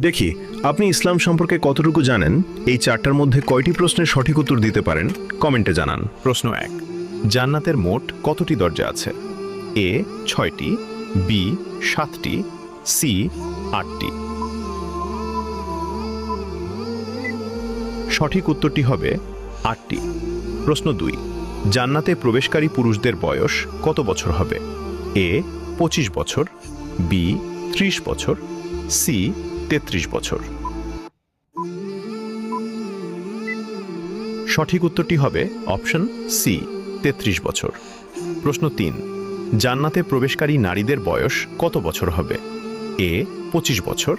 দেখি আপনি ইসলাম সম্পর্কে কতটুকু জানেন। এই চারটার মধ্যে কয়টি প্রশ্নের সঠিক উত্তর দিতে পারেন কমেন্টে জানান। প্রশ্ন 1, জান্নাতের মোট কতটি দরজা আছে? এ 6টি, বি 7টি, সি 8টি। সঠিক উত্তরটি হবে 8টি। প্রশ্ন 2, জান্নাতে প্রবেশকারী পুরুষদের বয়স কত বছর হবে? এ 25 বছর, বি 30 বছর, সি 33 বছর। সঠিক উত্তরটি হবে অপশন সি 33 বছর। প্রশ্ন 3, জান্নাতে প্রবেশকারী নারীদের বয়স কত বছর হবে? এ 25 বছর,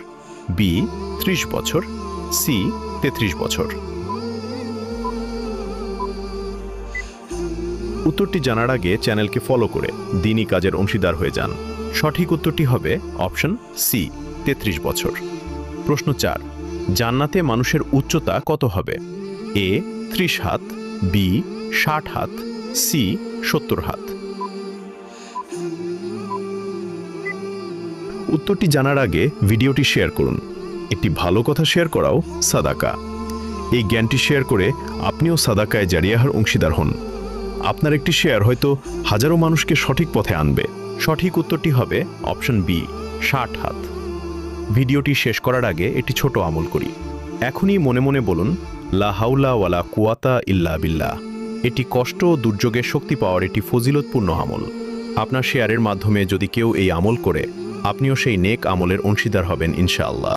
বি 30 বছর, সি 33 বছর। উত্তরটি জানার আগে চ্যানেলকে ফলো করে দিনই কাজের অংশীদার হয়ে যান। সঠিক উত্তরটি হবে অপশন সি 33 বছর। প্রশ্ন 4, জান্নাতে মানুষের উচ্চতা কত হবে? এ 30 হাত, বি 60 হাত, সি 70 হাত। উত্তরটি জানার আগে ভিডিওটি শেয়ার করুন। একটি ভালো কথা শেয়ার করাও সাদাকা। এই জ্ঞানটি শেয়ার করে আপনিও সাদাকায় জারিয়াহার অংশীদার হন। আপনার একটি শেয়ার হয়তো হাজারো মানুষকে সঠিক পথে আনবে। সঠিক উত্তরটি হবে অপশন বি 60 হাত। ভিডিওটি শেষ করার আগে একটি ছোট আমল করি। এখনই মনে মনে বলুন, লা হাওলা ওয়ালা কুওয়াতা ইল্লা বিল্লাহ। এটি কষ্ট ও দুর্যোগে শক্তি পাওয়ার একটি ফজিলতপূর্ণ আমল। আপনার শেয়ারের মাধ্যমে যদি কেউ এই আমল করে, আপনিও সেই নেক আমলের অংশীদার হবেন ইনশাআল্লাহ।